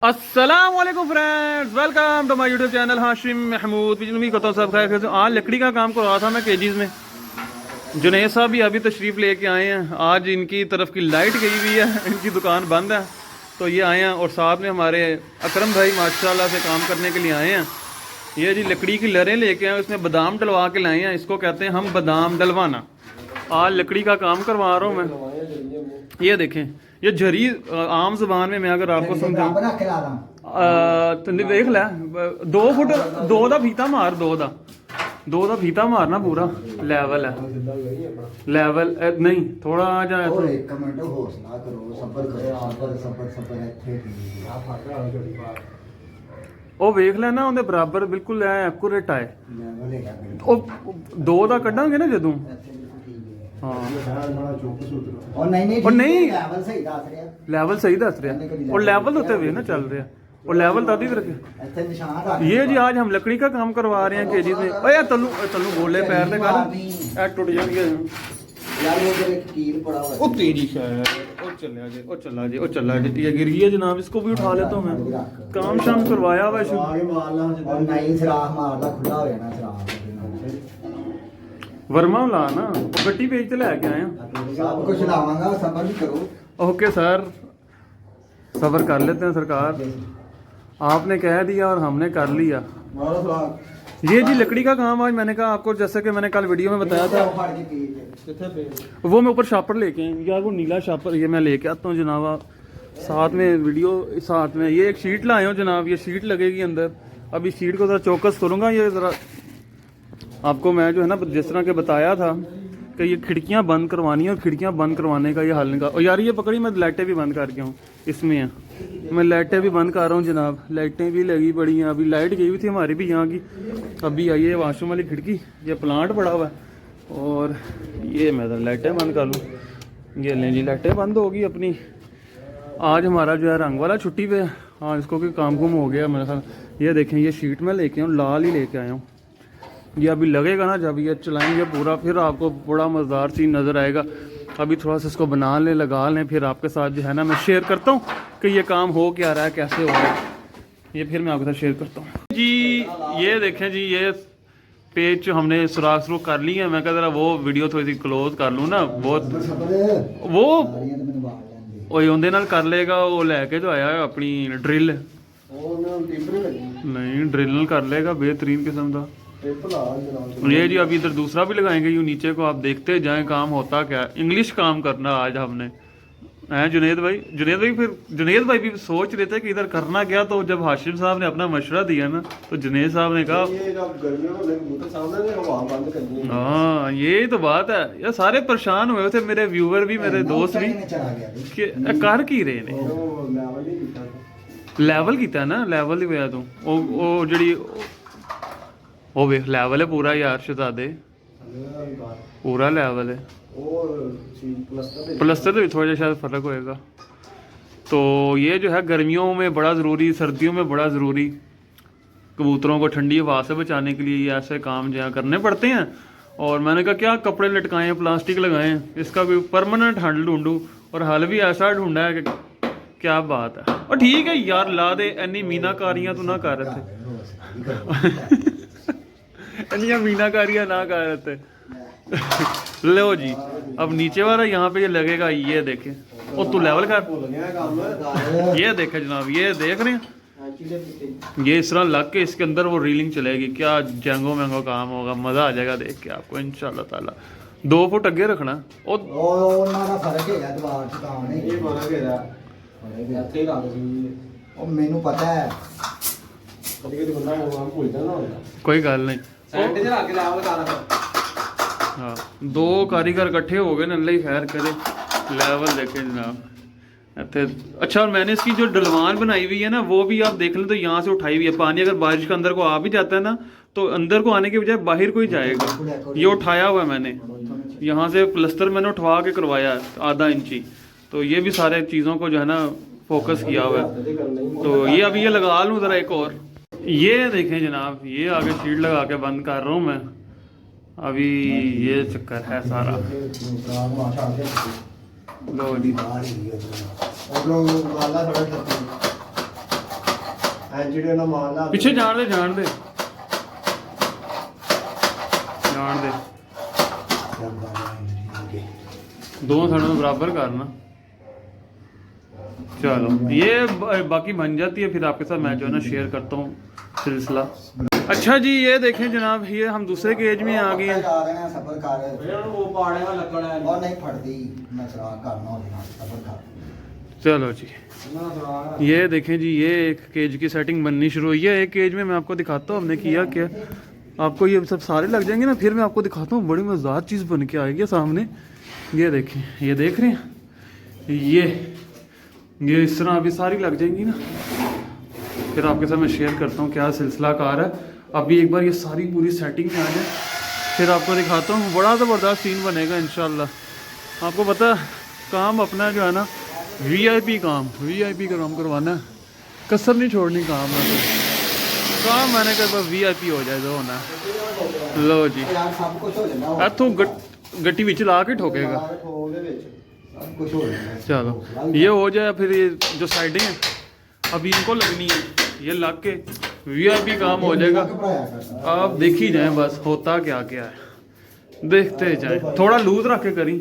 अस्सलाम वालेकुम friends, welcome to my YouTube channel Hashim Mahmood. पिछले भी कहता हूँ सब खैर। आज लकड़ी का काम कर रहा था मैं केजीज में। जुनेद साहब भी अभी तशरीफ़ लेके आए हैं। आज इनकी तरफ की लाइट गई हुई है, इनकी दुकान बंद है, तो ये आए हैं। और साथ में हमारे अकरम भाई माशाल्लाह से काम करने के लिए आए हैं। ये जी लकड़ी की लरें लेके आए, उसमें बादाम डलवा के लाए हैं। इसको कहते हैं हम बादाम डलवाना। आज लकड़ी का काम करवा रहा हूँ मैं। ये देखें, ये झरी आम जुबान में मैं अगर आपको समझाऊं तो देख लै 2 फुट 2 दा फीता मार, 2 दा फीता मारना पूरा लेवल है। लेवल नहीं थोड़ा जा ਉਹ ਵੇਖ ਲੈਣਾ ਉਹਦੇ ਬਰਾਬਰ ਬਿਲਕੁਲ ਐਕੂਰੇਟ ਆਏ। ਉਹ 2 ਦਾ ਕੱਢਾਂਗੇ ਨਾ ਜਦੋਂ। ਹਾਂ ਉਹ ਨਹੀਂ ਲੈਵਲ ਸਹੀ ਦੱਸ ਰਿਹਾ। ਉਹ ਲੈਵਲ ਉੱਤੇ ਵੇਖ ਨਾ ਚੱਲ ਰਿਹਾ। ਉਹ ਲੈवल दादी रखे। ये जी आज हम लकड़ी का काम करवा रहे हैं केजी में। ओ यार तल्लू तल्लू गोले पैर दे कर ए टूट जाएंगे यार। वो एक कील पड़ा हुआ है। ओ तेरी खैर। ओ चला जे, ओ चला जे, ओ चला जे। ये गिर गई है जनाब, इसको भी उठा लेता हूं मैं। काम शाम करवाया हुआ है और नहीं सुराख मारदा खुला हो जाना सुराख। वर्मा ला ना वो गट्टी पेज ते लेके आए हैं। सब कुछ लावांगा, सब्र भी करो। ओके सर, सब्र कर लेते हैं सरकार। आपने कह दिया और हमने कर लिया। ये जी लकड़ी का काम आज मैंने कहा आपको, जैसे कि मैंने कल वीडियो में बताया था, वो मैं ऊपर शापर लेके आए यार। वो नीला शापर ये मैं लेके आता हूँ जनाब। साथ में वीडियो साथ में ये एक शीट लाए हूँ जनाब। ये शीट लगेगी अंदर। अब इस शीट को ज़रा चौकस करूँगा। ये ज़रा आपको मैं जो है ना जिस तरह के बताया था कि ये खिड़कियाँ बंद करवानी है और खिड़कियाँ बंद करवाने का ये हल निकाल। और यार ये पकड़ी, मैं लाइटें भी बंद कर गया हूँ इसमें है। मैं लाइटें भी बंद कर रहा हूँ जनाब। लाइटें भी लगी पड़ी हैं। अभी लाइट गई हुई थी हमारी भी यहाँ की। अभी आई है वाशरूम वाली खिड़की। ये प्लांट पड़ा हुआ है और ये मैं लाइटें बंद कर लूँ। ये लें जी लाइटें बंद होगी अपनी। आज हमारा जो है रंग वाला छुट्टी पे है। हाँ इसको कोई काम कुम हो गया मेरे ख्याल। ये देखें, ये शीट में लेके आऊँ, लाल ही लेके आया हूँ। ये अभी लगेगा ना जब ये चलाएंगे पूरा, फिर आपको बड़ा मज़ेदार सीन नज़र आएगा। अभी थोड़ा सा इसको बना लें, लगा लें, फिर आपके साथ जो है ना मैं शेयर करता हूँ कि ये काम हो क्या रहा है, कैसे हो रहा है। ये फिर मैं आपके साथ शेयर करता हूँ जी। ये देखें जी, ये पेज जो हमने सुराख शुरू कर ली है। मैं कह रहा वो वीडियो थोड़ी सी क्लोज कर लूँ ना। बहुत वो ਉਹਦੇ ਨਾਲ कर लेगा। वो लैके जो आया अपनी ड्रिल, नहीं ड्रिल ਨਾਲ कर लेगा बेहतरीन किस्म का। ये जी अभी इधर दूसरा भी लगाएंगे यूँ नीचे को। आप देखते जाएं काम होता क्या। इंग्लिश काम करना आज हमने है जुनेद भाई। फिर जुनेद भाई भी सोच रहे थे कि इधर करना क्या। तो जब हाशिम साहब ने अपना मशवरा दिया ना तो जुनेद साहब ने कहा हाँ यही तो बात है यार। सारे परेशान हुए थे, मेरे व्यूवर भी, मेरे दोस्त भी कि कर की रहे ने। लेवल किया ना, लेवल ही होया तू ओ जड़ी वो वे लेवल है पूरा यार शहजादे, पूरा लेवल है। प्लस्तर से भी थोड़ा शायद फ़र्क होएगा। तो ये जो है गर्मियों में बड़ा ज़रूरी, सर्दियों में बड़ा ज़रूरी। कबूतरों को ठंडी हवा से बचाने के लिए ऐसे काम जो है करने पड़ते हैं। और मैंने कहा क्या कपड़े लटकाएं, प्लास्टिक लगाएं, इसका कोई परमानेंट हल ढूंढूं। और हल भी ऐसा ढूंढा है कि क्या बात है। और ठीक है यार ला दे, इन्नी मीनाकारियाँ तो ना कर रहे थे मीनाकारियाँ ना कर रहे थे। लो जी अब नीचे वाला यहाँ पे ये लगेगा। ये देखे और तू लेवल कर। ये देखे जनाब, ये देख रहे हैं। ये इस तरह लग के इसके अंदर वो रीलिंग चलेगी। क्या जंगो महंगो काम होगा, मज़ा आ जाएगा देख के आपको इंशाल्लाह ताला। 2 फुट अगे रखना। मैनू पता है कोई गल नहीं। हाँ 2 कारीगर इकट्ठे हो गए ना, अल्लाह ही खैर करे। लेवल देखें जनाब इतने अच्छा। और मैंने इसकी जो डलवान बनाई हुई है ना वो भी आप देख लें तो यहाँ से उठाई हुई है। पानी अगर बारिश के अंदर को आ भी जाता है ना तो अंदर को आने के बजाय बाहर को ही जाएगा। ये उठाया हुआ है मैंने, यहाँ से प्लस्तर मैंने उठवा के करवाया आधा इंची। तो ये भी सारे चीज़ों को जो है ना फोकस किया हुआ है। तो ये अभी ये लगा लूँ ज़रा एक और। ये देखें जनाब, ये आगे शीट लगा के बंद कर रहा हूँ मैं। अभी ये चक्कर है सारा। लो जी ਜਿਹੜੇ ਨਾ ਮਾਰ ਲਾ ਪਿੱਛੇ ਜਾਣ ਦੇ ਜਾਣ ਦੇ ਜਾਣ ਦੇ दोनों साइडों में बराबर करना। चलो ये बाकी बन जाती है, फिर आपके साथ मैं जो है ना शेयर करता हूँ सिलसिला। अच्छा जी ये देखें जनाब, ये हम दूसरे केज में आ गए हैं। चलो जी ये देखें जी, ये एक केज की सेटिंग बननी शुरू हुई है। एक केज में मैं आपको दिखाता हूँ हमने किया क्या। आपको ये सब सारे लग जाएंगे ना, फिर मैं आपको दिखाता हूँ, बड़ी मज़ेदार चीज़ बन के आएगी सामने। ये देखें, ये देख रहे हैं, ये इस तरह अभी सारी लग जाएंगी ना, फिर आपके साथ मैं शेयर करता हूँ क्या सिलसिला कार है। अभी एक बार ये सारी पूरी सेटिंग में आ जाए, फिर आपको दिखाता हूँ। बड़ा ज़बरदस्त सीन बनेगा इंशाल्लाह। आपको पता काम अपना जो है ना वीआईपी काम करवाना है, कसर नहीं छोड़नी काम में। काम मैंने कहा वीआईपी हो जाए, जो होना है। लो जी इतों गट्टी विच ला के ठोकेगा। चलो ये हो जाए, फिर ये जो साइडें हैं अभी इनको लगनी है, ये लग के वीआईपी काम हो जाएगा। आप देख ही जाएं बस होता क्या क्या है, देखते जाएं। थोड़ा लूज रख के करी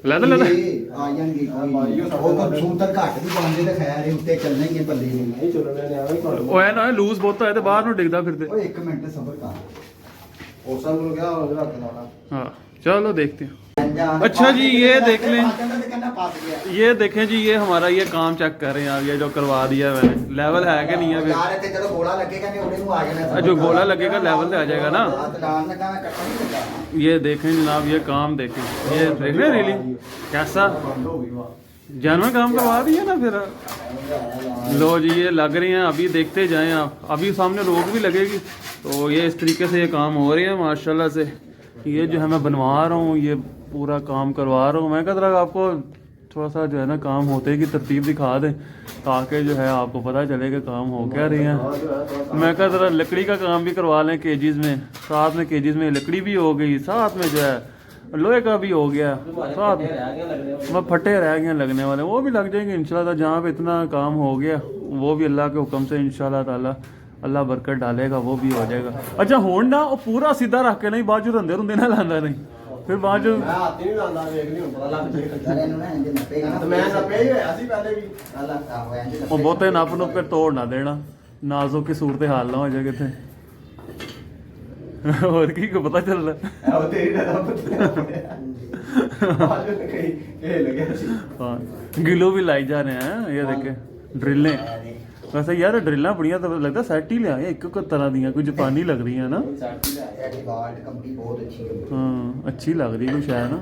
ਲੈਦਾ ਲੈਦਾ ਆ ਜਾਣਗੇ ਉਹ ਤਾਂ ਸੂਤਰ ਘੱਟ ਵੀ ਪਾਉਂਦੇ ਤੇ ਖੈਰ ਇਹ ਉੱਤੇ ਚੱਲਣੇ ਹੀ ਬੱਲੇ ਨਹੀਂ ਚੱਲਣੇ ਨੇ ਐਵੇਂ ਉਹ ਐ ਨਾ ਲੂਜ਼ ਬਹੁਤ ਹੈ ਤੇ ਬਾਹਰ ਨੂੰ ਡਿੱਗਦਾ ਫਿਰਦੇ। ਓਏ 1 ਮਿੰਟ ਸਬਰ ਕਰ ਉਹ ਸਭ ਨੂੰ ਕਿਹਾ ਉਹ ਰੱਖ ਲਾਣਾ। हाँ चलो देखते हैं। अच्छा जी ये देख लें, ये देखें जी, ये हमारा ये काम चेक कर रहे हैं आप, ये जो करवा दिया है मैंने, लेवल है कि नहीं है। फिर जो गोला लगेगा लेवल पे आ जाएगा ना। ये देखें जनाब, ये काम देखें, ये देख रहे हैं रीलिंग कैसा जानवर काम करवा दिया ना। फिर लो जी ये लग रही हैं, अभी देखते जाएं आप। अभी सामने रोक भी लगेगी, तो ये इस तरीके से ये काम हो रही है माशाल्लाह से। ये जो है मैं बनवा रहा हूँ, ये पूरा काम करवा रहा हूँ। मैं कहता रहा आपको थोड़ा सा जो है ना काम होते की तरतीब दिखा दें, ताकि जो है आपको पता चले कि काम हो क्या रही है। मैं कहता रहा लकड़ी का काम भी करवा लें केजीज में, साथ में केजीज में लकड़ी भी हो गई, साथ में जो है लोहे का भी हो गया, साथ में फटे रह गए लगने वाले, वो भी लग जाएंगे इंशाल्लाह। जहाँ पे इतना काम हो गया वो भी अल्लाह के हुक्म से इंशाल्लाह ताला अल्लाह बरकत डालेगा, वो भी हो जाएगा। अच्छा होन ना वो पूरा सीधा रख के नहीं, बाद रंदे रुंदे ना लांदा नहीं, फिर बाद बहुते नप नुप के तोड़ ना देना, नाजुक की सूरत हाल ना हो जाए कितने। और की को पता चल रहा हाँ गिलो भी लाई जा रहे हैं। ये देखे ड्रिलें, वैसे यार ड्रिल्लां बड़ियां तो लगता सेट ही लिया एक तरह दी, कोई जापानी लग रही है ना। हाँ अच्छी लग रही है कुछ है ना,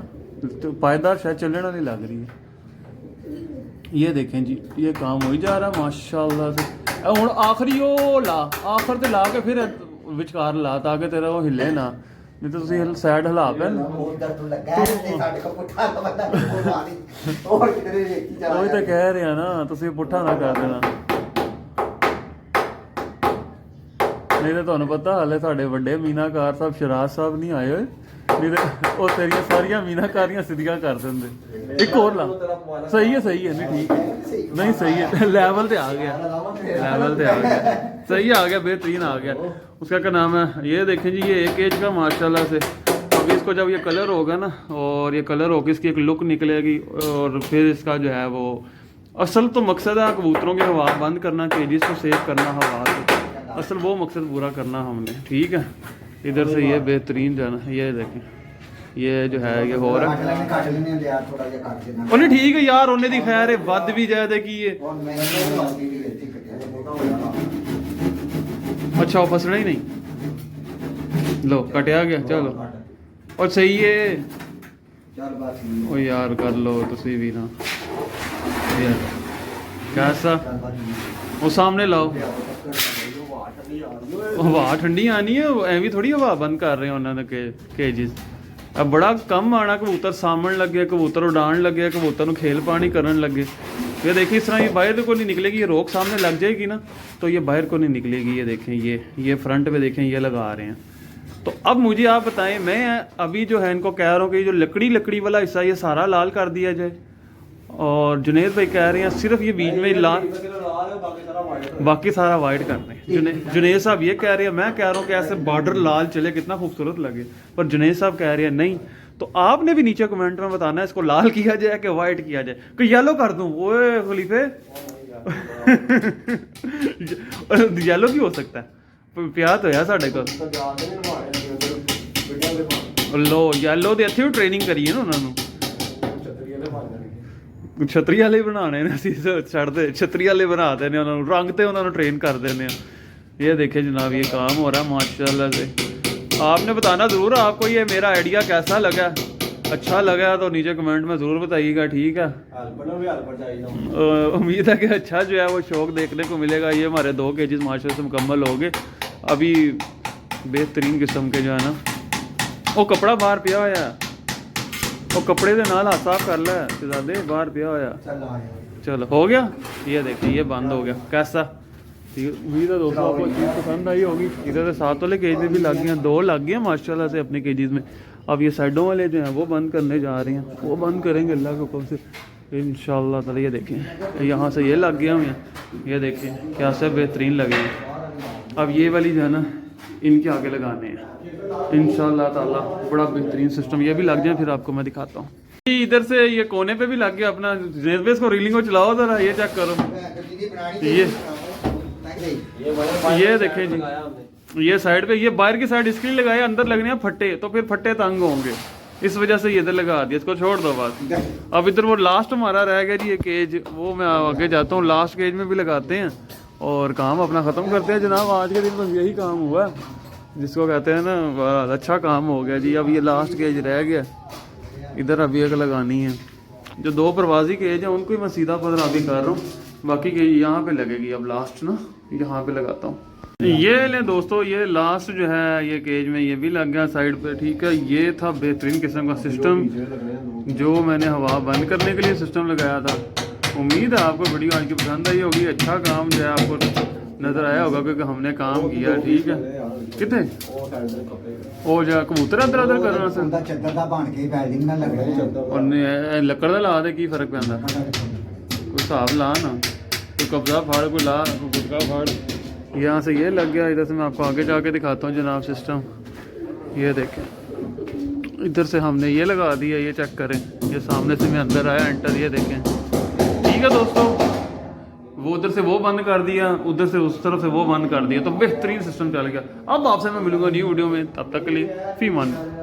तो पायदार शायद चलने वाली लग रही है। ये देखें जी ये काम हो ही जा रहा है माशाल्लाह से। हुण आखिरी वो ला, आखिर ते ला के फिर विचकार ला, ताकि तेरा वो हिले ना, नहीं तो तुम साइड हिला पे वही तो कह रहे हैं ना, तुम पुट्ठा ना कर देना। नहीं तो तुहानू पता हाले साडे वड्डे मीनाकार साहब शराज साहब नहीं आए होए, नहीं तो वो तेरिया सारिया मीनाकारियां सीधियां कर देंगे। एक और ला, सही है नहीं ठीक है, नहीं सही है, लेवल पे आ गया, लेवल पे आ गया, सही आ गया, बेहतरीन आ गया। उसका क्या नाम है, ये देखें जी ये एक एज का माशाल्लाह से। अभी इसको जब ये कलर होगा ना, और ये कलर होकर इसकी एक लुक निकलेगी, और फिर इसका जो है वो असल तो मकसद है कबूतरों की हवा बंद करना, केजिस को सेव करना हवा से, असल वो मकसद पूरा करना हमने, ठीक है। इधर से ये बेहतरीन जो है ना, ये देखें ये जो है ये हो रहा है। उन्हें ठीक है यार, उन्हें दी खैर है, वध भी जाए कि ये अच्छा वो फसना ही नहीं, लो कटिया गया, चलो और सही है। ओ यार कर लो तुसी भी ना यार, कैसा वो सामने लाओ, हवा ठंडी आनी है, एवं थोड़ी हवा बंद कर रहे हैं उन्होंने केजिस। अब बड़ा कम आना, कबूतर सामन लगे, कबूतर उड़ान लगे, कबूतर को खेल पानी करन लगे। ये देखिए इस तरह ये बाहर को नहीं निकलेगी, ये रोक सामने लग जाएगी ना तो ये बाहर को नहीं निकलेगी। ये देखें ये फ्रंट पे देखें ये लगा रहे हैं। तो अब मुझे आप बताएं, मैं अभी जो है इनको कह रहा हूँ कि जो लकड़ी वाला हिस्सा ये सारा लाल कर दिया जाए, और जुनेद भाई कह रहे हैं सिर्फ ये बीच में लाल, बाकी सारा वाइट करना है। जुनेद साहब ये कह रहे हैं, मैं कह रहा हूँ कि ऐसे बॉर्डर लाल चले कितना खूबसूरत लगे, पर जुनेद साहब कह रहे हैं नहीं। तो आपने भी नीचे कमेंट में बताना है इसको लाल किया जाए कि वाइट किया जाए, कि येलो कर दूं। ओए खलीफे येलो भी हो सकता है, प्यार तो है साढ़े को। लो येलो ਦੇ ਇੱਥੇ ਵੀ ਟ੍ਰੇਨਿੰਗ ਕਰੀਏ ਨਾ ਉਹਨਾਂ ਨੂੰ, ਛਤਰੀ ਵਾਲੇ ਬਣਾਣੇ ਨੇ ਅਸੀਂ ਛੱਡਦੇ, ਛਤਰੀ ਵਾਲੇ ਬਣਾਦੇ ਨੇ ਉਹਨਾਂ ਨੂੰ, ਰੰਗ ਤੇ ਉਹਨਾਂ ਨੂੰ ट्रेन कर देने हैं। ये देखिए जनाब ये काम हो रहा है माशाल्लाह से। आपने बताना ज़रूर आपको ये मेरा आइडिया कैसा लगा, अच्छा लगा तो नीचे कमेंट में ज़रूर बताइएगा, ठीक है। उम्मीद है कि अच्छा जो है वो शौक देखने को मिलेगा। ये हमारे 2 केजीज माशाल्लाह से मुकम्मल हो गए। अभी बेहतरीन किस्म के जो है ना, वो कपड़ा बाहर पिया होया, वो कपड़े के नाल हाथ साफ कर ला शहजादे, बाहर पिया होया। चलो हो गया, ये देखिए ये बंद हो गया। कैसा उम्मीद है दोस्तों आपको चीज़ पसंद आई होगी। इधर से 7 वाले केज में भी लग गए, 2 लग गए माशाल्लाह से अपने केजीज में। अब ये साइडों वाले जो हैं वो बंद करने जा रहे हैं, वो बंद करेंगे अल्लाह के हुक्म से इंशाल्लाह ताला। ये देखें यहाँ से ये लग गया हुए हैं, ये देखें कैसे बेहतरीन लगे हैं। अब ये वाली जो है ना इनके आगे लगाने हैं इंशाल्लाह ताला, बड़ा बेहतरीन सिस्टम। ये भी लग जाए फिर आपको मैं दिखाता हूँ। इधर से ये कोने पे भी लग गया अपना। जेनबेस को रीलिंग को चलाओ जरा, ये चेक करो। ये देखें जी, ये साइड पे, ये बाहर की साइड इसके लिए लगाए, अंदर लगने हैं फट्टे, तो फिर फट्टे तंग होंगे, इस वजह से ये इधर लगा दिया। इसको छोड़ दो बस। अब इधर वो लास्ट हमारा रह गया जी ये केज, वो मैं आगे जाता हूँ, लास्ट केज में भी लगाते हैं और काम अपना ख़त्म करते हैं जनाब। आज के दिन बस यही काम हुआ जिसको कहते हैं ना, अच्छा काम हो गया जी। अब ये लास्ट केज रह गया, इधर अभी एक लगानी है। जो 2 प्रवासी केज हैं उनको ही मैं सीधा पदर अभी कर रहा हूँ, बाकी के यहाँ पे लगेगी अब लास्ट ना, यहाँ पे लगाता हूँ। ये ले दोस्तों, ये लास्ट जो है ये केज में ये भी लग गया साइड पे, ठीक है। ये था बेहतरीन किस्म का सिस्टम जो मैंने हवा बंद करने के लिए सिस्टम लगाया था। उम्मीद है आपको वीडियो आज की पसंद आई होगी। अच्छा काम जो है आपको नज़र आया होगा क्योंकि हमने काम किया, ठीक है। कितने ਉਹ ਜਾ ਕਬੂਤਰ ਅੰਦਰ ਅੰਦਰ ਕਰਨ ਵਾਸਤੇ ਉਹਦਾ ਚੱਦਰ ਦਾ ਬਣ ਕੇ ਵੈਲਡਿੰਗ ਨਾਲ ਲੱਗਿਆ, ਉਹਨੇ ਲੱਕੜ ਦਾ ਲਾ ਦੇ, ਕੀ ਫਰਕ ਪੈਂਦਾ? कोई हिसाब ला ना, कोई कब्जा फाड़, कोई ला, कोई गुटका फाड़। यहाँ से ये लग गया। इधर से मैं आपको आगे जाके दिखाता हूँ जनाब सिस्टम। ये देखें इधर से हमने ये लगा दिया, ये चेक करें, ये सामने से मैं अंदर आया एंटर, ये देखें, ठीक है दोस्तों। वो उधर से वो बंद कर दिया, उधर से उस तरफ से वो बंद कर दिया, तो बेहतरीन सिस्टम चल गया। अब आपसे मैं मिलूंगा न्यू वीडियो में, तब तक के लिए फी मान।